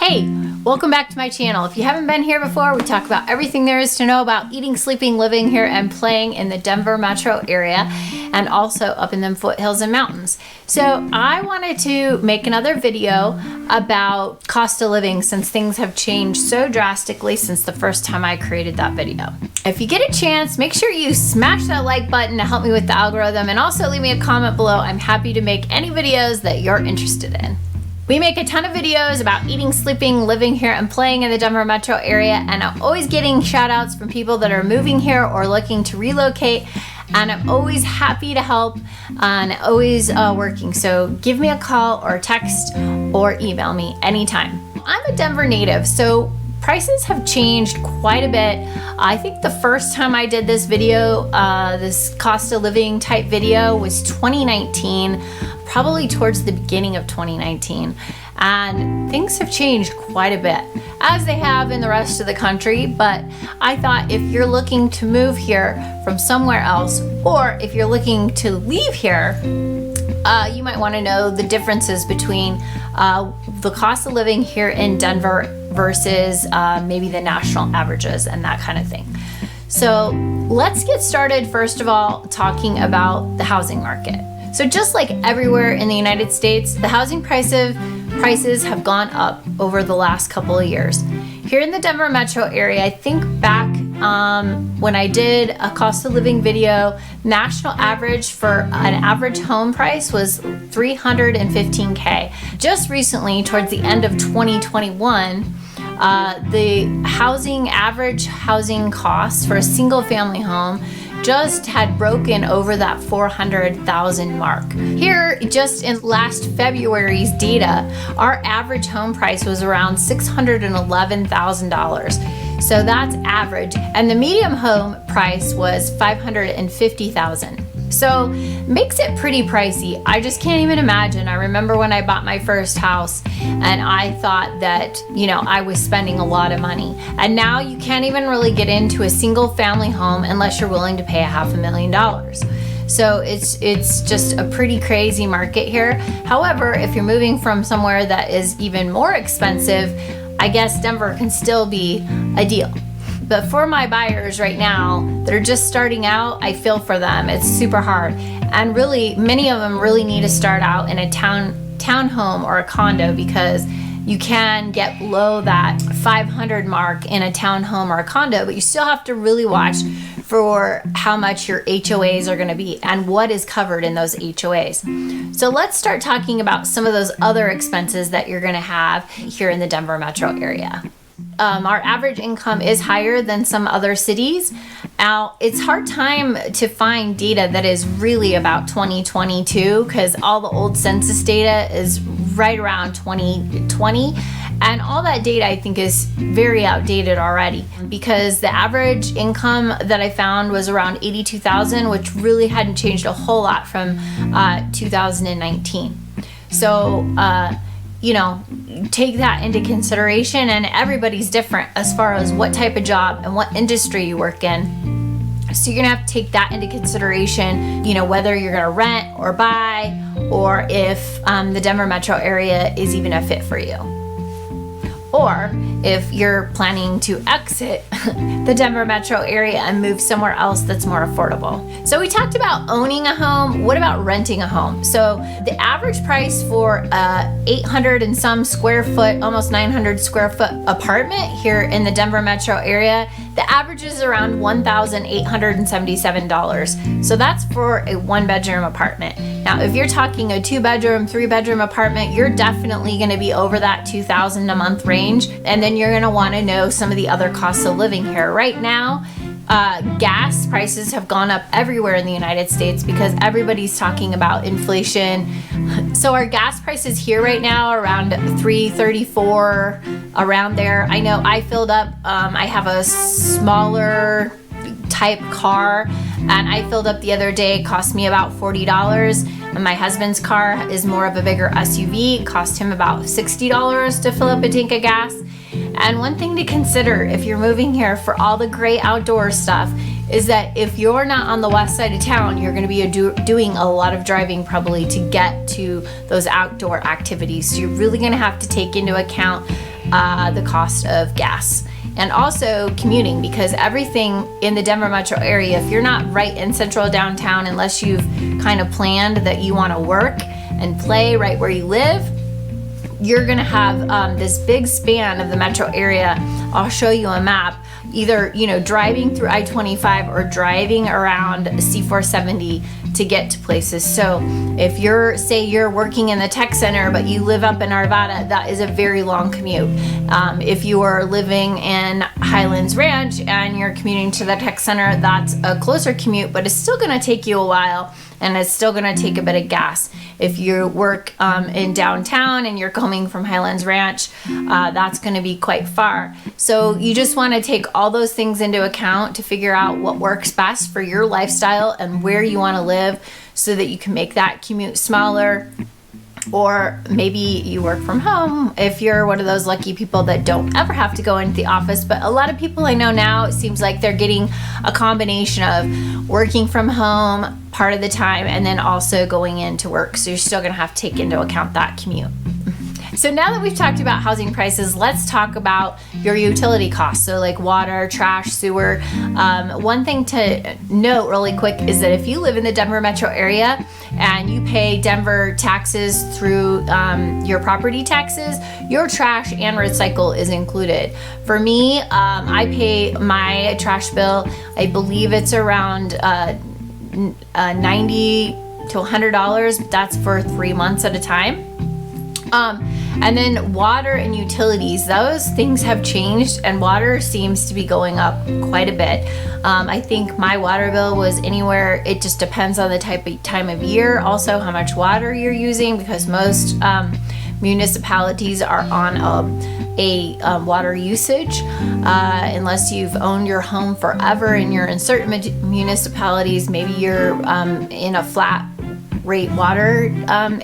Hey, welcome back to my channel. If you haven't been here before, we talk about everything there is to know about eating, sleeping, living here, and playing in the Denver metro area, and also up in the foothills and mountains. So I wanted to make another video about cost of living since things have changed so drastically since the first time I created that video. If you get a chance, make sure you smash that like button to help me with the algorithm, and also leave me a comment below. I'm happy to make any videos that you're interested in. We make a ton of videos about eating, sleeping, living here, and playing in the Denver metro area, and I'm always getting shout outs from people that are moving here or looking to relocate, and I'm always happy to help and always working. So give me a call or text or email me anytime. I'm a Denver native, so prices have changed quite a bit. I think the first time I did this video, this cost of living type video, was 2019. Probably towards the beginning of 2019, and things have changed quite a bit, as they have in the rest of the country. But I thought if you're looking to move here from somewhere else, or if you're looking to leave here, you might want to know the differences between the cost of living here in Denver versus maybe the national averages and that kind of thing. So let's get started, first of all, talking about the housing market. So just like everywhere in the United States, the housing prices have gone up over the last couple of years. Here in the Denver metro area, I think back when I did a cost of living video, national average for an average home price was $315K. Just recently, towards the end of 2021, the average housing cost for a single family home just had broken over that 400,000 mark. Here, just in last February's data, our average home price was around $611,000. So that's average, and the medium home price was $550,000. So makes it pretty pricey. I just can't even imagine. I remember when I bought my first house and I thought that, I was spending a lot of money. And now you can't even really get into a single family home unless you're willing to pay $500,000. So it's just a pretty crazy market here. However, if you're moving from somewhere that is even more expensive, I guess Denver can still be a deal. But for my buyers right now that are just starting out, I feel for them. It's super hard. And really, many of them really need to start out in a townhome or a condo, because you can get below that 500 mark in a townhome or a condo, but you still have to really watch for how much your HOAs are gonna be and what is covered in those HOAs. So let's start talking about some of those other expenses that you're gonna have here in the Denver metro area. Our average income is higher than some other cities. Now, it's hard time to find data that is really about 2022, because all the old census data is right around 2020. And all that data, I think, is very outdated already, because the average income that I found was around $82,000, which really hadn't changed a whole lot from 2019. So, take that into consideration, and everybody's different as far as what type of job and what industry you work in. So you're gonna have to take that into consideration, whether you're gonna rent or buy, or if the Denver metro area is even a fit for you. Or if you're planning to exit the Denver metro area and move somewhere else that's more affordable. So we talked about owning a home. What about renting a home? So the average price for a 800 and some square foot, almost 900 square foot apartment here in the Denver metro area, the average is around $1,877. So that's for a 1-bedroom apartment. Now, if you're talking a 2-bedroom, 3-bedroom apartment, you're definitely gonna be over that $2,000 a month range. And then you're gonna wanna know some of the other costs of living here. Right now, gas prices have gone up everywhere in the United States because everybody's talking about inflation. So our gas prices here right now are around $3.34, around there. I know I filled up, I have a smaller type car, and I filled up the other day. It cost me about $40. And my husband's car is more of a bigger SUV. It cost him about $60 to fill up a tank of gas. And one thing to consider if you're moving here for all the great outdoor stuff is that if you're not on the west side of town, you're going to be doing a lot of driving probably to get to those outdoor activities. So you're really going to have to take into account the cost of gas. And also commuting, because everything in the Denver metro area, if you're not right in central downtown, unless you've kind of planned that you want to work and play right where you live, you're gonna have this big span of the metro area. I'll show you a map, either driving through I-25 or driving around C-470 to get to places. So if say you're working in the tech center but you live up in Arvada, that is a very long commute. If you are living in Highlands Ranch and you're commuting to the tech center, that's a closer commute, but it's still gonna take you a while, and it's still gonna take a bit of gas. If you work in downtown and you're coming from Highlands Ranch, that's gonna be quite far. So you just wanna take all those things into account to figure out what works best for your lifestyle and where you wanna live, so that you can make that commute smaller. Or maybe you work from home if you're one of those lucky people that don't ever have to go into the office. But a lot of people I know now, it seems like they're getting a combination of working from home part of the time and then also going into work. So you're still gonna have to take into account that commute. So now that we've talked about housing prices, let's talk about your utility costs. So like water, trash, sewer. One thing to note really quick is that if you live in the Denver metro area and you pay Denver taxes through your property taxes, your trash and recycle is included. For me, I pay my trash bill, I believe it's around $90 to $100. That's for 3 months at a time. And then water and utilities, those things have changed, and water seems to be going up quite a bit. I think my water bill was anywhere, it just depends on the time of year, also how much water you're using, because most municipalities are on a water usage, unless you've owned your home forever and you're in certain municipalities, maybe you're in a flat rate water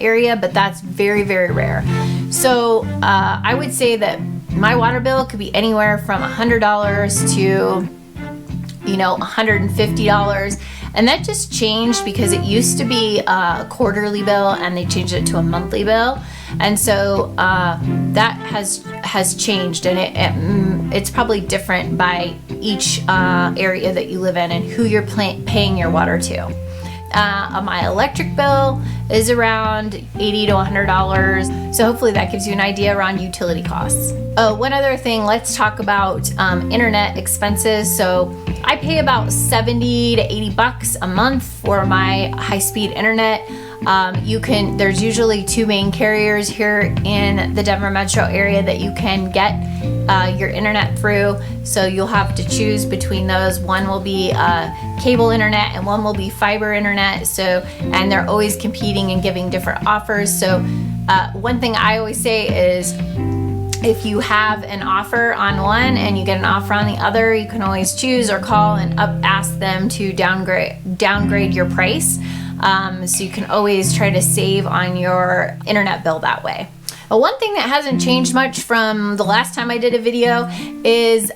area, but that's very, very rare. So I would say that my water bill could be anywhere from $100 to $150, and that just changed because it used to be a quarterly bill and they changed it to a monthly bill, and so that has changed, and it's probably different by each area that you live in and who you're paying your water to. My electric bill is around $80 to $100. So hopefully that gives you an idea around utility costs. Oh, one other thing, let's talk about internet expenses. So I pay about $70 to $80 a month for my high-speed internet. There's usually two main carriers here in the Denver metro area that you can get your internet through. So you'll have to choose between those. One will be cable internet and one will be fiber internet. And they're always competing and giving different offers. So one thing I always say is, if you have an offer on one and you get an offer on the other, you can always choose or call and ask them to downgrade your price. So you can always try to save on your internet bill that way. But one thing that hasn't changed much from the last time I did a video is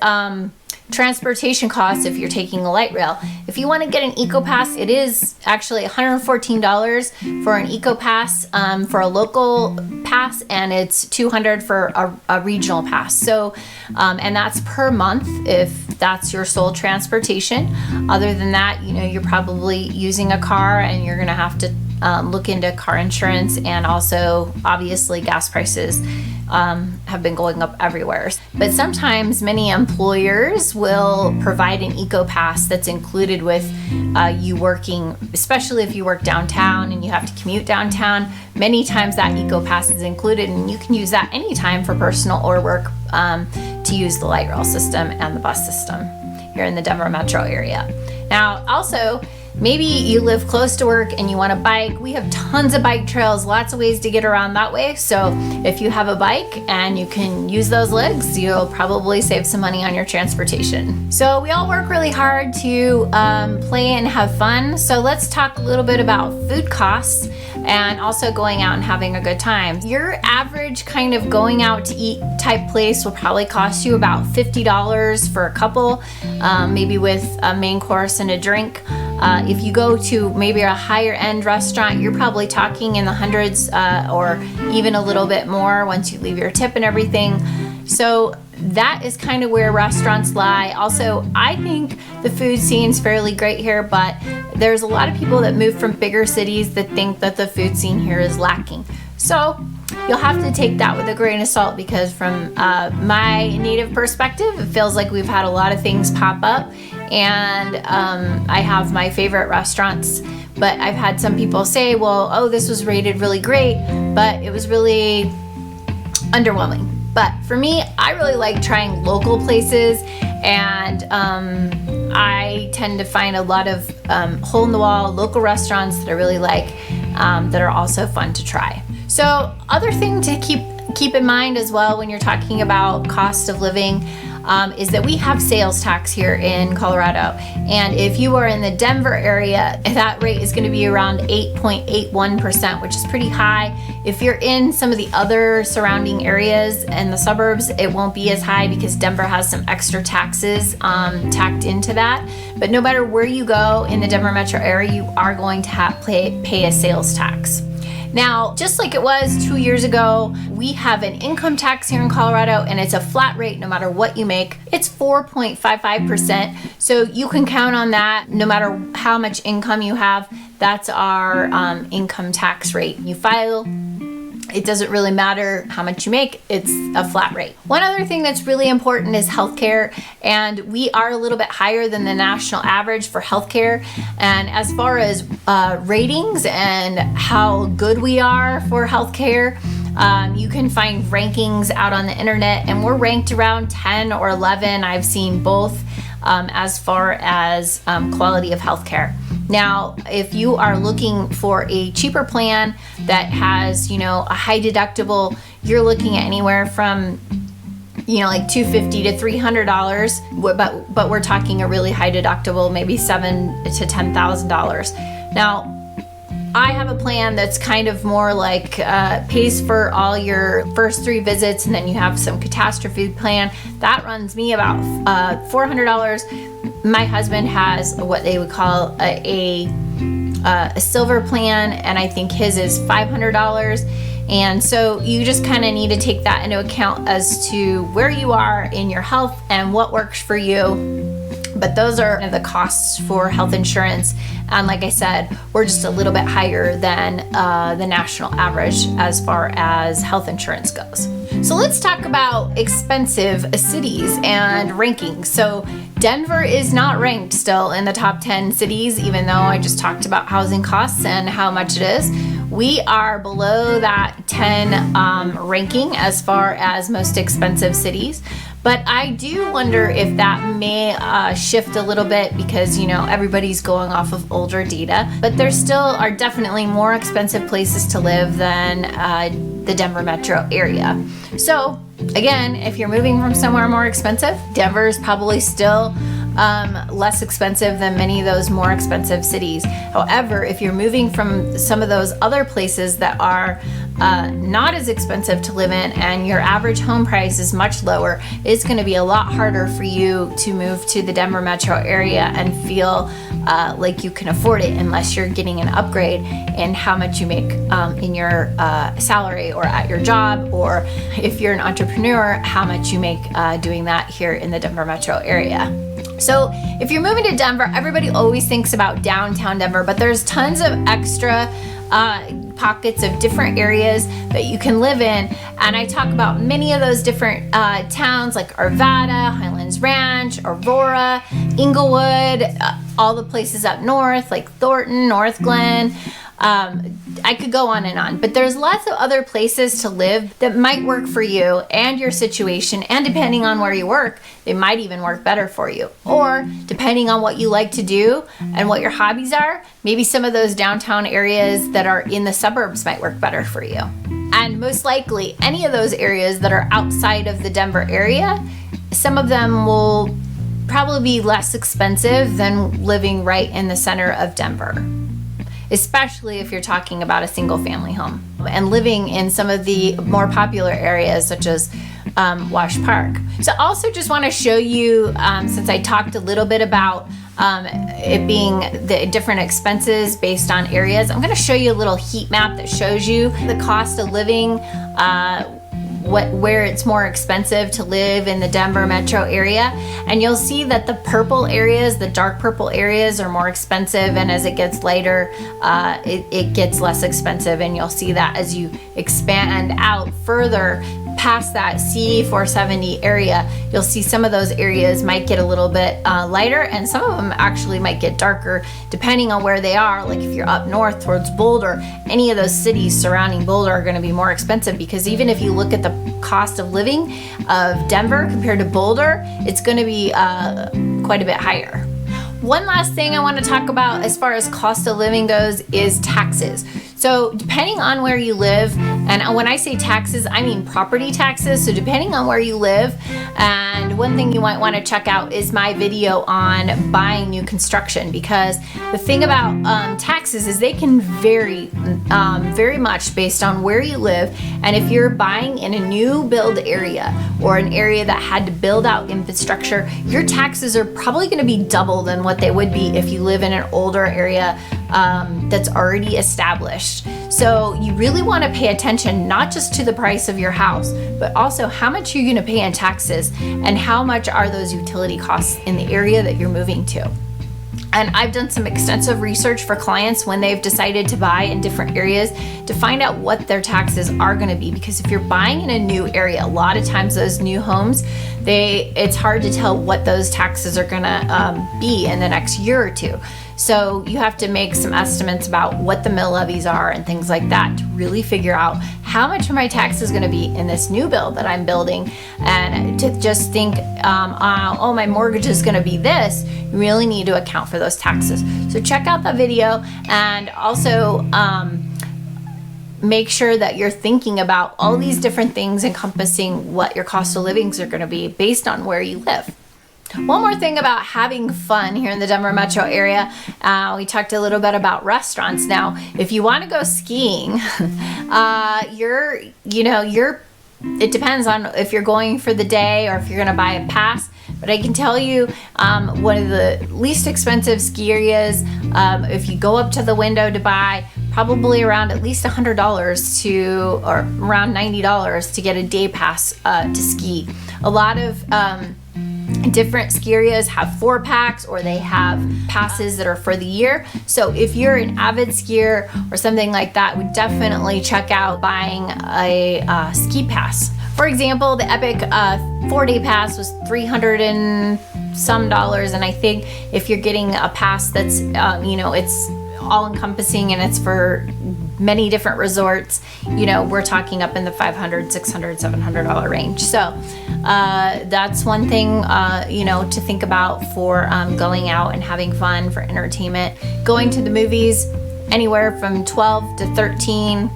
transportation costs if you're taking a light rail. If you want to get an EcoPass, it is actually $114 for an EcoPass for a local pass, and it's $200 for a regional pass. So, and that's per month if that's your sole transportation. Other than that, you're probably using a car and you're gonna have to look into car insurance, and also obviously gas prices have been going up everywhere. But sometimes many employers will provide an EcoPass that's included with you working, especially if you work downtown and you have to commute downtown. Many times that EcoPass is included, and you can use that anytime for personal or work to use the light rail system and the bus system here in the Denver metro area. Now, also, maybe you live close to work and you want to bike. We have tons of bike trails, lots of ways to get around that way. So if you have a bike and you can use those legs, you'll probably save some money on your transportation. So we all work really hard to play and have fun. So let's talk a little bit about food costs and also going out and having a good time. Your average kind of going out to eat type place will probably cost you about $50 for a couple, maybe with a main course and a drink. If you go to maybe a higher end restaurant, you're probably talking in the hundreds or even a little bit more once you leave your tip and everything. So that is kind of where restaurants lie. Also, I think the food scene's fairly great here, but there's a lot of people that move from bigger cities that think that the food scene here is lacking. So you'll have to take that with a grain of salt, because from my native perspective, it feels like we've had a lot of things pop up, and I have my favorite restaurants, but I've had some people say, well, oh, this was rated really great, but it was really underwhelming. But for me, I really like trying local places, and I tend to find a lot of hole-in-the-wall local restaurants that I really like, that are also fun to try. So other thing to keep in mind as well when you're talking about cost of living is that we have sales tax here in Colorado. And if you are in the Denver area, that rate is going to be around 8.81%, which is pretty high. If you're in some of the other surrounding areas and the suburbs, it won't be as high because Denver has some extra taxes tacked into that. But no matter where you go in the Denver metro area, you are going to pay a sales tax. Now, just like it was 2 years ago, we have an income tax here in Colorado, and it's a flat rate no matter what you make. It's 4.55%, so you can count on that no matter how much income you have. That's our income tax rate. You file. It doesn't really matter how much you make, it's a flat rate. One other thing that's really important is healthcare, and we are a little bit higher than the national average for healthcare. And as far as ratings and how good we are for healthcare, you can find rankings out on the internet, and we're ranked around 10 or 11. I've seen both as far as quality of healthcare. Now, if you are looking for a cheaper plan that has, a high deductible, you're looking at anywhere from, like $250 to $300, but we're talking a really high deductible, maybe $7,000 to $10,000. Now, I have a plan that's kind of more like pays for all your first 3 visits, and then you have some catastrophe plan. That runs me about $400. My husband has what they would call a silver plan, and I think his is $500. And so you just kind of need to take that into account as to where you are in your health and what works for you. But those are the costs for health insurance. And like I said, we're just a little bit higher than the national average as far as health insurance goes. So let's talk about expensive cities and rankings. So Denver is not ranked still in the top 10 cities, even though I just talked about housing costs and how much it is. We are below that 10 ranking as far as most expensive cities. But I do wonder if that may shift a little bit because, everybody's going off of older data. But there still are definitely more expensive places to live than the Denver metro area. So again, if you're moving from somewhere more expensive, Denver is probably still less expensive than many of those more expensive cities. However, if you're moving from some of those other places that are not as expensive to live in and your average home price is much lower, it's going to be a lot harder for you to move to the Denver metro area and feel like you can afford it unless you're getting an upgrade in how much you make in your salary or at your job, or if you're an entrepreneur, how much you make doing that here in the Denver metro area. So if you're moving to Denver, everybody always thinks about downtown Denver, but there's tons of extra pockets of different areas that you can live in. And I talk about many of those different towns like Arvada, Highlands Ranch, Aurora, Inglewood, all the places up north like Thornton, North Glen. I could go on and on, but there's lots of other places to live that might work for you and your situation, and depending on where you work, they might even work better for you. Or depending on what you like to do and what your hobbies are, maybe some of those downtown areas that are in the suburbs might work better for you. And most likely, any of those areas that are outside of the Denver area, some of them will probably be less expensive than living right in the center of Denver, especially if you're talking about a single family home and living in some of the more popular areas such as Wash Park. So I also just want to show you, since I talked a little bit about it being the different expenses based on areas, I'm going to show you a little heat map that shows you the cost of living where it's more expensive to live in the Denver metro area. And you'll see that the purple areas, the dark purple areas, are more expensive, and as it gets lighter, it gets less expensive. And you'll see that as you expand out further past that C470 area, you'll see some of those areas might get a little bit lighter, and some of them actually might get darker depending on where they are. Like if you're up north towards Boulder, any of those cities surrounding Boulder are going to be more expensive, because even if you look at the cost of living of Denver compared to Boulder, it's going to be quite a bit higher. One last thing I want to talk about as far as cost of living goes is taxes. So depending on where you live, and when I say taxes, I mean property taxes. So depending on where you live, and one thing you might want to check out is my video on buying new construction, because the thing about taxes is they can vary very much based on where you live. And if you're buying in a new build area or an area that had to build out infrastructure, your taxes are probably going to be double than what they would be if you live in an older area that's already established. So you really want to pay attention not just to the price of your house, but also how much you're going to pay in taxes and how much are those utility costs in the area that you're moving to. And I've done some extensive research for clients when they've decided to buy in different areas to find out what their taxes are going to be. Because if you're buying in a new area, a lot of times those new homes, it's hard to tell what those taxes are going to be in the next year or two. So you have to make some estimates about what the mill levies are and things like that to really figure out how much are my taxes going to be in this new build that I'm building. And to just think, oh, my mortgage is going to be this, you really need to account for those taxes. So check out the video, and also make sure that you're thinking about all these different things encompassing what your cost of livings are going to be based on where you live. One more thing about having fun here in the Denver metro area, we talked a little bit about restaurants. Now, if you want to go skiing, it depends on if you're going for the day or if you're going to buy a pass. But I can tell you, one of the least expensive ski areas, if you go up to the window to buy, probably around at least $100 or around $90 to get a day pass to ski. A lot of different ski areas have 4-packs, or they have passes that are for the year. So if you're an avid skier or something like that, would definitely check out buying a ski pass. For example, the Epic 4-day pass was $300 and some dollars, and I think if you're getting a pass that's it's all encompassing and it's for many different resorts, we're talking up in the $500, $600, $700 range. So that's one thing to think about for going out and having fun for entertainment. Going to the movies, anywhere from $12 to $13,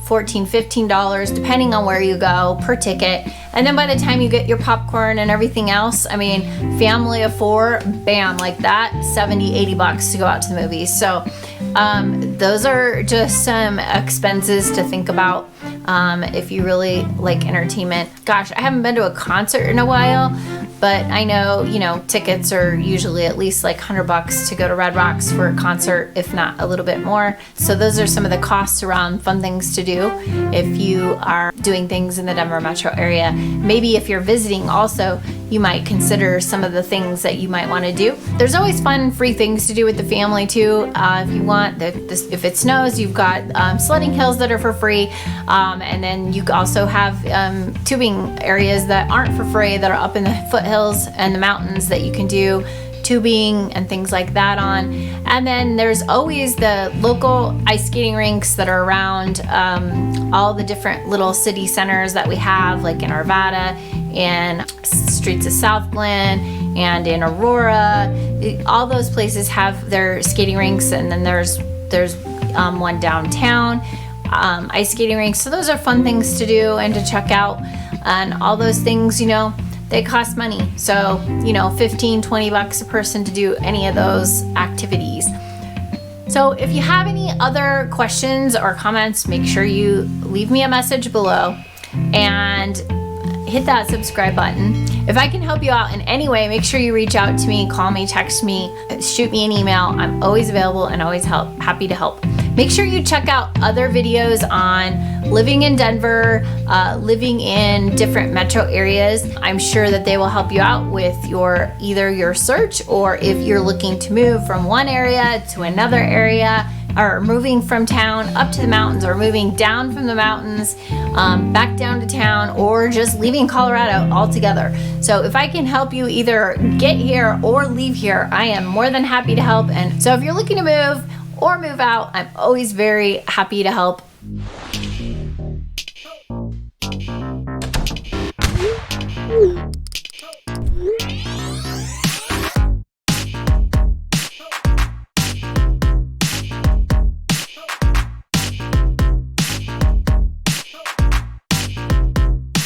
$14, $15, depending on where you go per ticket. And then by the time you get your popcorn and everything else, family of 4, bam, like that, $70, $80 to go out to the movies. So those are just some expenses to think about if you really like entertainment. Gosh, I haven't been to a concert in a while, but I know, tickets are usually at least like $100 to go to Red Rocks for a concert, if not a little bit more. So those are some of the costs around fun things to do if you are doing things in the Denver metro area. Maybe if you're visiting also, you might consider some of the things that you might want to do. There's always fun, free things to do with the family too. If you want, if it snows, you've got sledding hills that are for free. And then you also have tubing areas that aren't for free, that are up in the foothills and the mountains that you can do tubing and things like that on. And then there's always the local ice skating rinks that are around all the different little city centers that we have, like in Arvada and streets of South Glen and in Aurora. All those places have their skating rinks, and then there's one downtown, ice skating rinks. So those are fun things to do and to check out. And all those things, they cost money. So, $15, $20 a person to do any of those activities. So if you have any other questions or comments, make sure you leave me a message below and hit that subscribe button. If I can help you out in any way, make sure you reach out to me, call me, text me, shoot me an email. I'm always available and always happy to help. Make sure you check out other videos on living in Denver, living in different metro areas. I'm sure that they will help you out with either your search, or if you're looking to move from one area to another area, or moving from town up to the mountains, or moving down from the mountains back down to town, or just leaving Colorado altogether. So if I can help you either get here or leave here, I am more than happy to help. And so if you're looking to move or move out, I'm always very happy to help.